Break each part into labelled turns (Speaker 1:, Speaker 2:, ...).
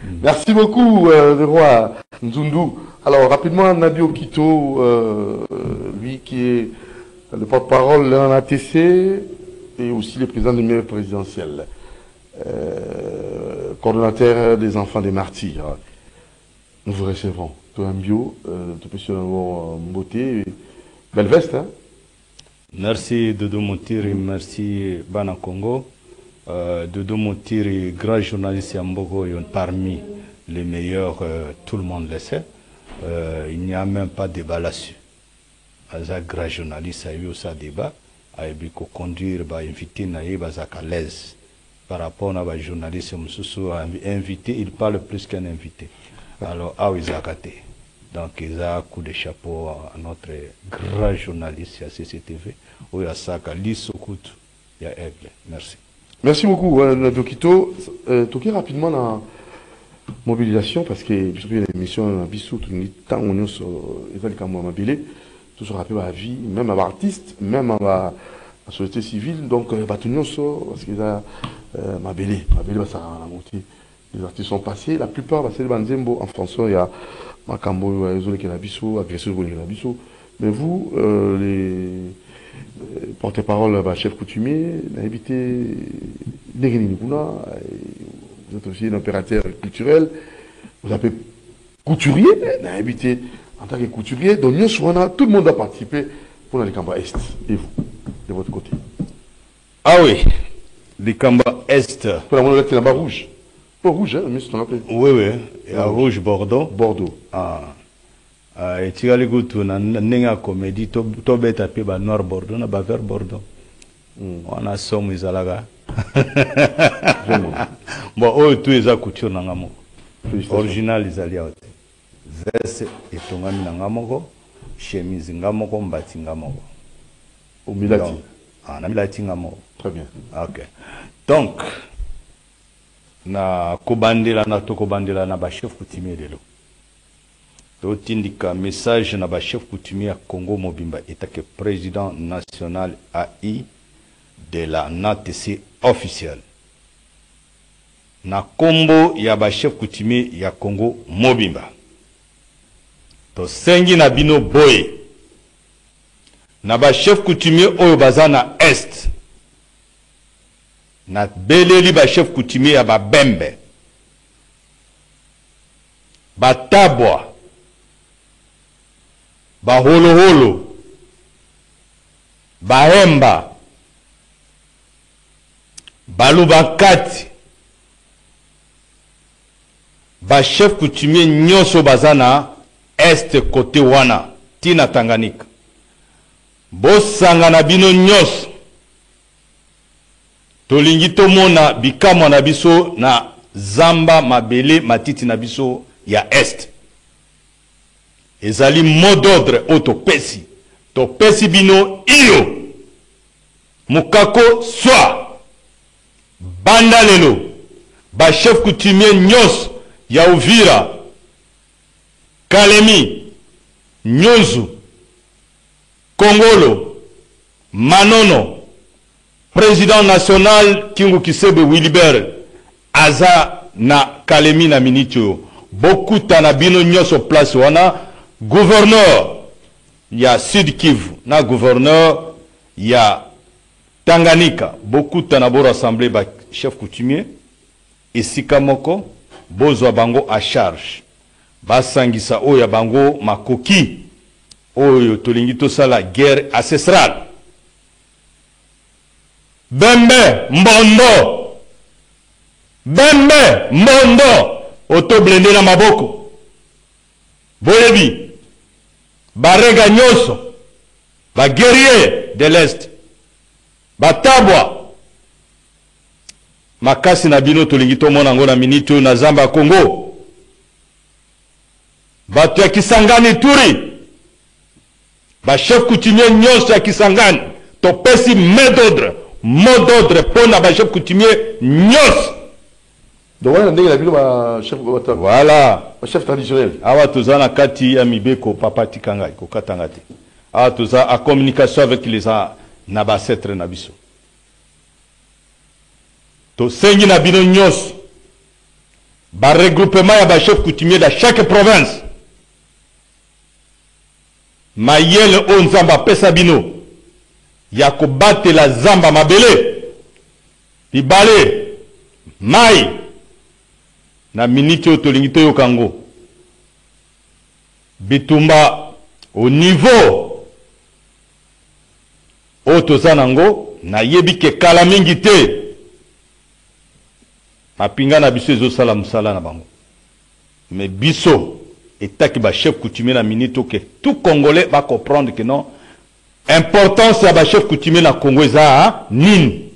Speaker 1: Merci beaucoup, le roi Nzundu. Alors, rapidement, Nadio Kito, lui qui est le porte-parole de l'ATC et aussi le président du maire présidentiel, coordonnateur des enfants des martyrs. Nous vous recevons. Toi, un bio, tu peux sur beauté, belle veste, hein?
Speaker 2: Merci Dodo Montiri, merci Bana Congo. Dodo Montiri, grand journaliste Yambogo, parmi les meilleurs, tout le monde le sait. Il n'y a même pas de débat là-dessus. Un grand journaliste a eu aussi un débat, a eu conduire, invité, à l'aise. Par rapport à un journaliste, invité, il parle plus qu'un invité. Alors, ah oui, donc, il a un coup de chapeau à notre grand journaliste à CCTV, où il y a Saka, Lissokout, il y a Aigle. Merci.
Speaker 1: Merci beaucoup, Nadio Kito. Toquer rapidement la mobilisation, parce que il y a une émission, Bissou, tout le temps, on est sur les caméras mobiles, tout se rappelle à la vie, même à l'artiste, même à la société civile, donc, parce qu'il y a Mabélé, ça a monté. Les artistes sont passés, la plupart, c'est les Banzembo, en français, il y a Makambo, agresseur, mais vous, les porte-parole, chef coutumier, vous êtes aussi un opérateur culturel, vous avez couturier, en tant que couturier, donc nous, tout le monde a participé pour les Kamba Est, et vous, de votre côté.
Speaker 2: Ah oui, les Kamba Est.
Speaker 1: Pour la monnaie, c'est là-bas rouge. Pas rouge, hein, mais c'est ce qu'on appelle.
Speaker 2: Oui, oui. Il y a rouge Bordeaux.
Speaker 1: Bordeaux.
Speaker 2: Ah. Et tu as le goût de la comédie, tu as tapé noir Bordeaux, on a vert Bordeaux. On a somme Izalaga. Bon, oh, tu es à couture Nangamo. Original Izalia. Veste et tongami Nangamoko, chemise Ngamoko, mbati Ngamoko.
Speaker 1: Au Milati.
Speaker 2: Ah, Milati Ngamoko.
Speaker 1: Très bien.
Speaker 2: Ok. Donc, na kobandela na tokobandela na ba chef coutumier lelo to tindika message na ba chef coutumier ya Congo Mobimba etake président national AI de la NATC officiel na kombo ya ba chef coutumier ya Congo Mobimba to sengi na bino boye na ba chef coutumier oyo bazana est na beleli ba chef coutumier ya Babembe, Batabwa, Baholoholo, Bahemba, Balubakati, ba chef coutumier nyoso bazana est côté wana tina Tanganyika. Bosanga na bino nyoso tolingi tomona bikamwa na biso na zamba mabele matiti na biso ya est. Ezali mot d'ordre o topesi bino iyo mukako swa banda lelo ba chef coutumier nyos ya Uvira, Kalemi, Nyunzu, Kongolo, Manono, président national Kingu Kisebe Wilibert aza na Kalemi na minitio beaucoup tanabino nyoso place wana gouverneur ya Sud Kivu na gouverneur ya Tanganyika beaucoup tanabo rassemblé ba chef coutumier esika moko bozwa bango à charge basangisa oyo bango makoki oyo tolingi tosala guerre ancestrale. Bembe Mbondo, Bembe Mbondo, Oto blende na maboko. Bolebi, Barega Nyoso, ba guerrier de l'Est, Batabwa, makasi na bino tolingi tomona ngo na minito na zamba Congo. Batu ya Kisangani Turi, ba chef coutumier Nyoso ya Kisangani, topesi main d'ordre. Mot d'ordre pour la chef coutumier nyos.
Speaker 1: Donc
Speaker 2: voilà.
Speaker 1: Chef traditionnel.
Speaker 2: Awa tozana kati ya mibeko papa tikangai ko katangati. Awa toza a communication avec les nabasetre nabiso. To sengi na bino nyos. Ba regroupement ya ba chef coutumier de chaque province. Mayele o nzamba pesa bino. Ya ko batela zamba mabele. Bibale. Mai. Na minute o tolingi to yo kango. Bitumba au niveau o tozanango na yebi ke kala mingi te. Mapinga na biso ezo sala musala na bango. Mais biso etaki ba chef coutumier na minute que tout Congolais va comprendre que non, importance ya ba chef coutumier na Congo eza nini.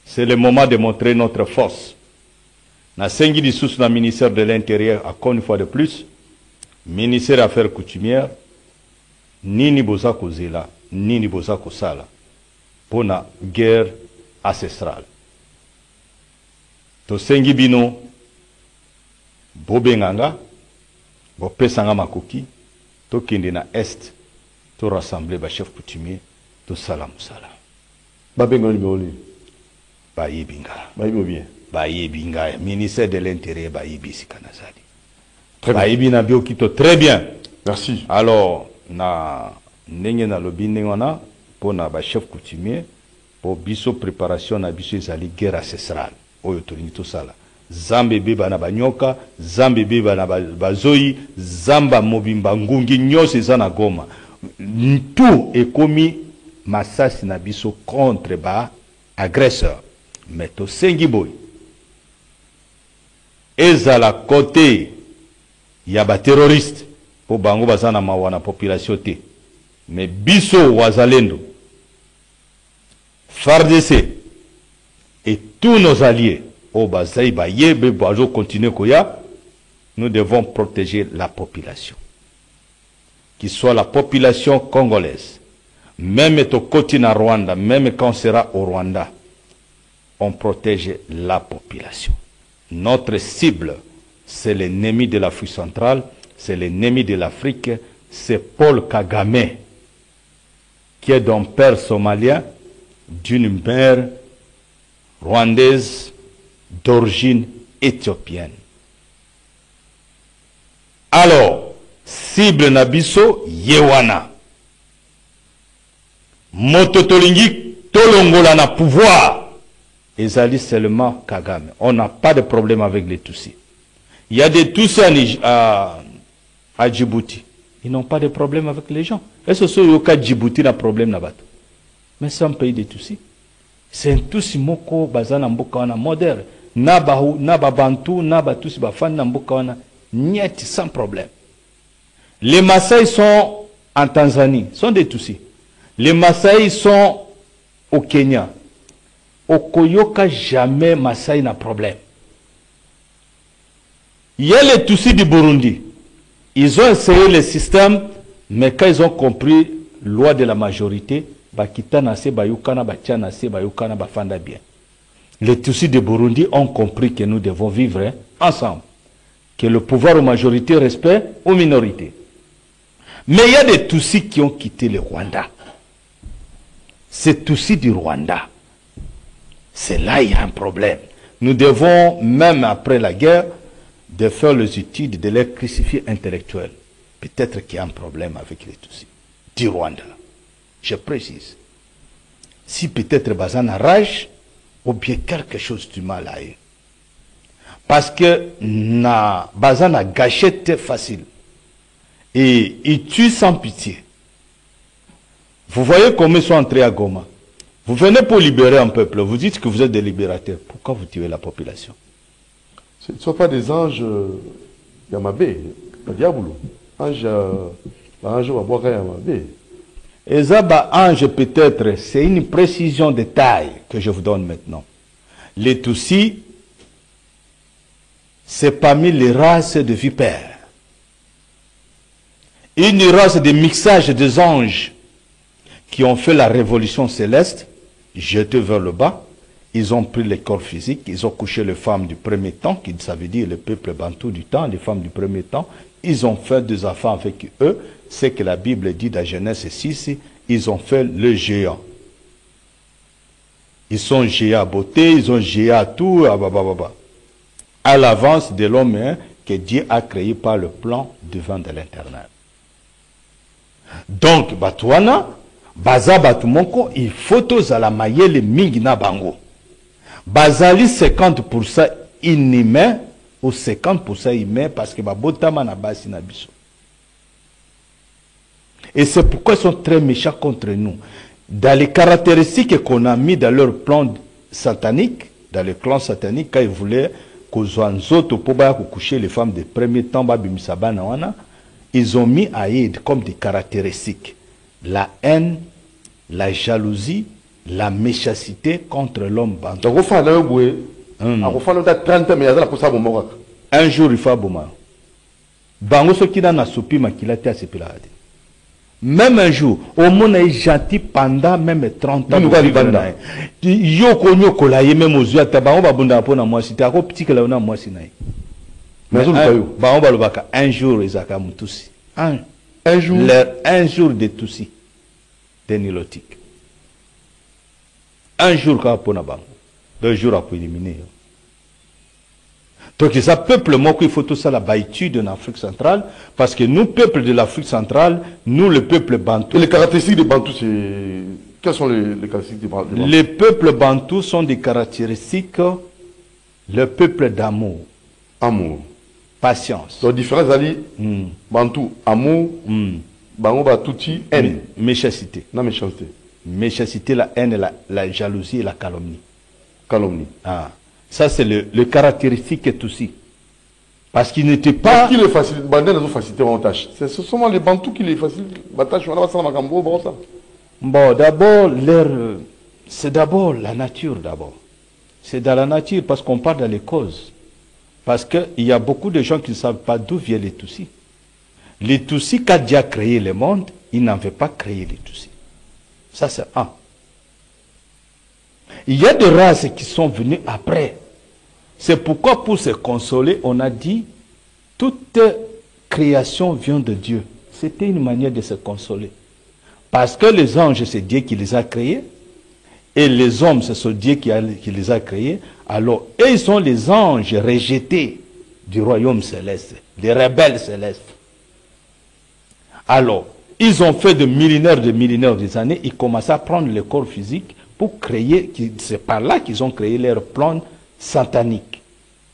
Speaker 2: C'est le moment de montrer notre force. Na sengi di sous na ministère de l'Intérieur, encore une fois de plus, ministère des Affaires coutumières, nini boza kozela, nini boza kosala pour la guerre ancestrale. To sengi bino bobenganga bopesanga makoki to kende na est to rassembler ba chef coutumier to sala musala
Speaker 1: Babenga liboli.
Speaker 2: ba yebinga
Speaker 1: Bien.
Speaker 2: ba yebinga ministère de l'Intérieur ba yebisi kanazali
Speaker 1: Très
Speaker 2: ba
Speaker 1: bien.
Speaker 2: yebina biokito très bien.
Speaker 1: Merci.
Speaker 2: Alors na ndenge na lobi ndenge wana pona ba chef coutumier pour biso préparation na biso ezali guerre ancestrale oyo tolingi tosala. Zambe beba na banyoka, zambe beba na bazoi, zamba mobimba ngungi nyose eza na Goma. Tout ekomi masasi na biso contre ba agresseur. Mais to sengi boy. Ezala côté ya ba terroriste po bango bazana mawana population te. Mais biso wazalendo FARDC et tous nos alliés, nous devons protéger la population. Qu'il soit la population congolaise, même au côté na Rwanda, même quand on sera au Rwanda, on protège la population. Notre cible, c'est l'ennemi de l'Afrique centrale, c'est l'ennemi de l'Afrique, c'est Paul Kagame, qui est d'un père somalien, d'une mère rwandaise d'origine éthiopienne. Alors, cible nabiso yewana. Mototolingi tolongola na pouvoir. Ezali seulement Kagame. On n'a pas de problème avec les Tutsis. Il y a des Tutsis à Djibouti. Ils n'ont pas de problème avec les gens. Est-ce que Yoka Djibouti a un problème là-bas? Mais c'est un pays de Tutsis. C'est un Tutsi moko bazana mboka wana moderne. Na Bantu, na Tutsi bafan na mboka wana niet sans problème. Les Maasai sont en Tanzanie, sont des Tutsis. Les Maasai sont au Kenya. Au Koyoka, jamais Maasai n'a problème. Il y a les Tutsis du Burundi. Ils ont essayé le système, mais quand ils ont compris la loi de la majorité, les Tutsis de Burundi ont compris que nous devons vivre ensemble, que le pouvoir aux majorités respecte aux minorités. Mais il y a des Tutsis qui ont quitté le Rwanda. Ces Tutsis du Rwanda, c'est là qu'il y a un problème. Nous devons, même après la guerre, de faire les études, de les crucifier intellectuels. Peut-être qu'il y a un problème avec les Tutsis du Rwanda. Je précise. Si peut-être Bazana rage, ou bien quelque chose du mal à eux. Parce que Bazana gâchette facile. Et ils tuent sans pitié. Vous voyez comment ils sont entrés à Goma. Vous venez pour libérer un peuple. Vous dites que vous êtes des libérateurs. Pourquoi vous tuez la population?
Speaker 1: Ce ne sont pas des anges Yamabé, pas diable. Ange Waboka Yamabé.
Speaker 2: Et ça, ange peut-être, c'est une précision de taille que je vous donne maintenant. Les Tutsis, c'est parmi les races de vipères. Une race de mixage des anges qui ont fait la révolution céleste, jetés vers le bas. Ils ont pris les corps physiques, ils ont couché les femmes du premier temps, qui ça veut dire le peuple bantou du temps, les femmes du premier temps. Ils ont fait des enfants avec eux. C'est que la Bible dit dans Genèse 6, ils ont fait le géant. Ils sont géants à beauté, ils ont géants à tout, à l'avance de l'homme hein, que Dieu a créé par le plan divin de l'Éternel. Donc, Batouana, Baza Batumoko, il faut tous à la mayele mingi na bango. Bazali 50% inhumain ou 50% humain parce que Babotama na basi na biso. Et c'est pourquoi ils sont très méchants contre nous. Dans les caractéristiques qu'on a mis dans leur plan satanique, dans le clan satanique, quand ils voulaient coucher les femmes de premier temps, ils ont mis à Aïd comme des caractéristiques la haine, la jalousie, la méchanceté contre l'homme bantou. Un jour, il faut aboma. Bango ce qui n'a pas soupi makilate à sepilade. Même un jour, au monde est gentil pendant même 30 ans. Yo konyo kolaye même aux yeux tabango babunda pona moi si ta ko petit que là on a moi si naï. Mais ba on ba lobaka un jour ezaka mutusi. Un jour un jour de tusi. De nilotique. Un jour ka pona bango. 2 jours après éliminer. Donc, ça peuple, moi, il faut tout ça la baïtude en Afrique centrale, parce que nous, peuple de l'Afrique centrale, nous, le peuple bantou.
Speaker 1: Et les caractéristiques des bantous, c'est. Quelles sont les caractéristiques des bantous?
Speaker 2: Les peuples bantous sont des caractéristiques, le peuple d'amour.
Speaker 1: Amour.
Speaker 2: Patience.
Speaker 1: Donc, différents alliés, bantou, amour, bango batouti, haine.
Speaker 2: Méchanceté.
Speaker 1: Non, méchanceté.
Speaker 2: Méchanceté, la haine, la jalousie et la calomnie.
Speaker 1: Calomnie.
Speaker 2: Ah. Ça, c'est le caractéristique aussi. Parce qu'il n'était pas...
Speaker 1: Qui les facilite? Ce sont seulement les bantous qui les facilitent.
Speaker 2: Bon, d'abord, c'est d'abord la nature, d'abord. C'est dans la nature, parce qu'on parle dans les causes. Parce qu'il y a beaucoup de gens qui ne savent pas d'où viennent les Tutsis. Les Tutsis, quand Dieu a créé le monde, il n'avait pas créé les Tutsis. Ça, c'est un. Il y a des races qui sont venues après. C'est pourquoi, pour se consoler, on a dit toute création vient de Dieu. C'était une manière de se consoler. Parce que les anges, c'est Dieu qui les a créés. Et les hommes, c'est Dieu qui les a créés. Alors, ils sont les anges rejetés du royaume céleste, les rebelles célestes. Alors, ils ont fait de millénaires des années. Ils commençaient à prendre le corps physique pour créer, c'est par là qu'ils ont créé leur plan satanique,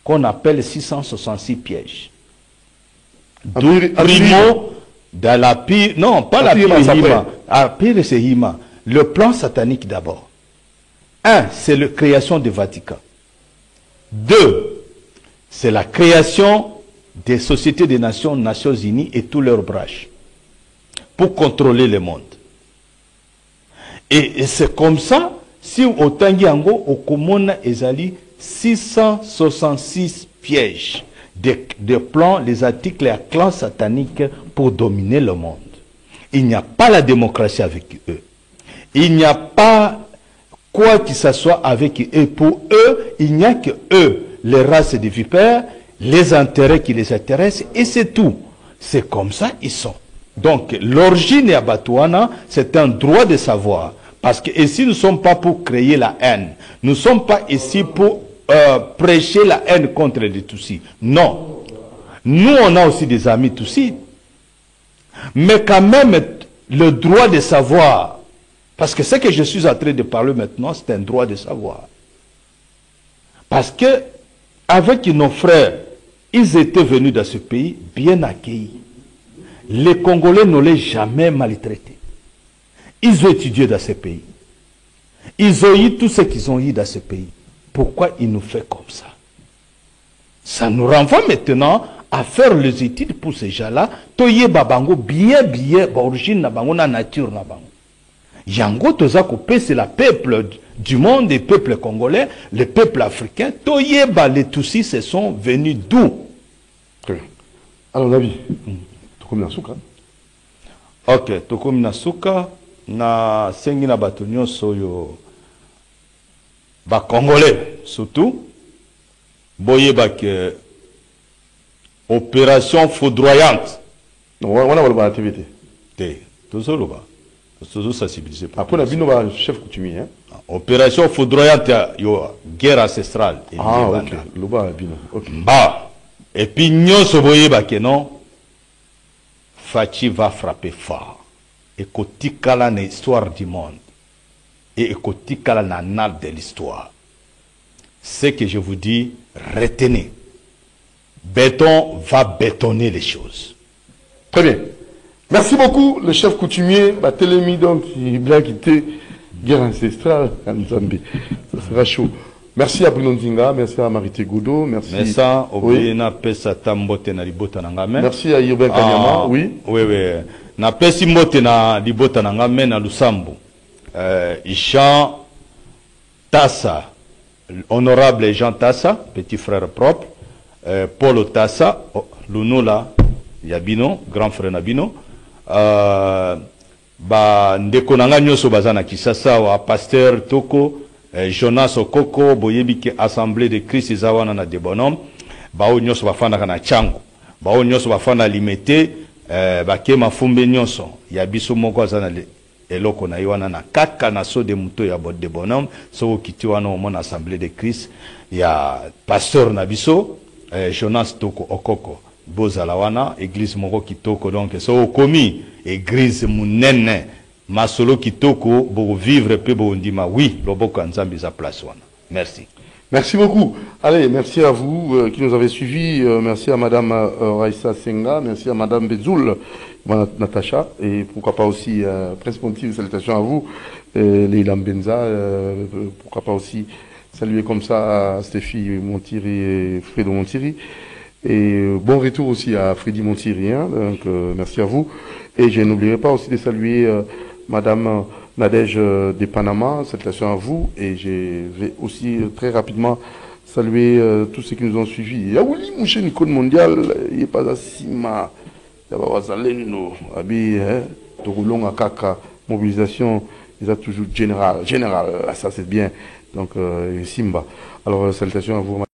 Speaker 2: qu'on appelle 666 pièges. Primo, dans la pire, non, pas la pire Hima, la pire c'est Hima. Le plan satanique d'abord. 1, c'est la création du Vatican. 2, c'est la création des sociétés des Nations Unies et tous leurs branches pour contrôler le monde. Et c'est comme ça, si au Tangiango, au Komona Ezali, 666 pièges de plans, les articles et la classe satanique pour dominer le monde. Il n'y a pas la démocratie avec eux. Il n'y a pas quoi que ce soit avec eux. Pour eux, il n'y a que eux, les races des vipères, les intérêts qui les intéressent, et c'est tout. C'est comme ça ils sont. Donc, l'origine à Batouana, c'est un droit de savoir. Parce que ici, nous ne sommes pas pour créer la haine. Nous ne sommes pas ici pour prêcher la haine contre les Tutsis. Non. Nous, on a aussi des amis Tutsis. Mais quand même, le droit de savoir. Parce que ce que je suis en train de parler maintenant, c'est un droit de savoir. Parce que, avec nos frères, ils étaient venus dans ce pays bien accueillis. Les Congolais ne l'ont jamais maltraité. Ils ont étudié dans ce pays. Ils ont eu tout ce qu'ils ont eu dans ce pays. Pourquoi ils nous font comme ça? Ça nous renvoie maintenant à faire les études pour ces gens-là. Toye babango bien, origine na bango na nature na bango. Yango toza kopé, c'est le peuple du monde, des peuples congolais, le peuple africain. Toye ba les Tutsis se sont venus d'où?
Speaker 1: Alors, Nabi, Tokomi Nasuka.
Speaker 2: Ok, Tokomi Nasuka, na sengi na bato nyonso yo ba congolais surtout boyeba que opération foudroyante.
Speaker 1: Non, on a la activité.
Speaker 2: Toujours là-bas. Toujours sensibilisé.
Speaker 1: Après, on a vu nos chefs coutumiers. Hein?
Speaker 2: Opération foudroyante, guerre ancestrale.
Speaker 1: Ah, ok. Loba, bien. Ok.
Speaker 2: Bah. Et puis, nous sommes non. Fachi va frapper fort. Et kotikala na histoire du monde. Et kotikala na nal de l'histoire. Ce que je vous dis, retenez. Béton va bétonner les choses.
Speaker 1: Très bien. Merci beaucoup, le chef coutumier. Télémi, donc, il est bien quitté. Guerre ancestrale en Zambie. Ça sera chaud. Merci à Bruno Nzinga, merci à Marité Goudot, merci.
Speaker 2: Merci à
Speaker 1: Merci à Irben Kanyama, oui.
Speaker 2: Oui, oui. Na pesi mbote na libota na ngame na Lusambo. Jean Tassa, honorable Jean Tassa, petit frère propre. Paul Tassa, Lunola Yabino, grand frère Nabino. Ba ndeko nanga nyoso bazana Kisasa wa pasteur Toko. Jonas Okoko, boyebike assemblée de Christ izawana na de bonhomme, bao nyoso bafana kana chango, bao nyoso bafana limete, bake mafumbe nyoso, ya biso moko azana eloko na iwana na kaka na so de muto ya bod de bonhomme, so kiti wana o mon assemblée de Christ, ya pasteur na biso, Jonas Toko Okoko, bozala wana, église moko kitoko donc, so komi, église munene, Masolo kitoko pour vivre peu bon dima oui loboko nzambi za place wana. Merci.
Speaker 1: Merci beaucoup. Allez, merci à vous qui nous avez suivis. Merci à Madame Raissa Senga, merci à Madame Bezoul, Natacha, et pourquoi pas aussi Prince Ponti, salutations à vous, Leila Benza, pourquoi pas aussi saluer comme ça Stéphie Montiri et Fredo Montiri. Et bon retour aussi à Freddy Montiri, hein, donc merci à vous. Et je n'oublierai pas aussi de saluer Madame Nadège de Panama, salutations à vous. Et je vais aussi très rapidement saluer tous ceux qui nous ont suivis. Yaouli, mon cher Nicole Mondial, il n'est pas assis, ma. Yabawazalendo, Abi, Torulong Akaka, mobilisation, ils ont toujours général, ça c'est bien. Donc, Simba. Alors, salutations à vous.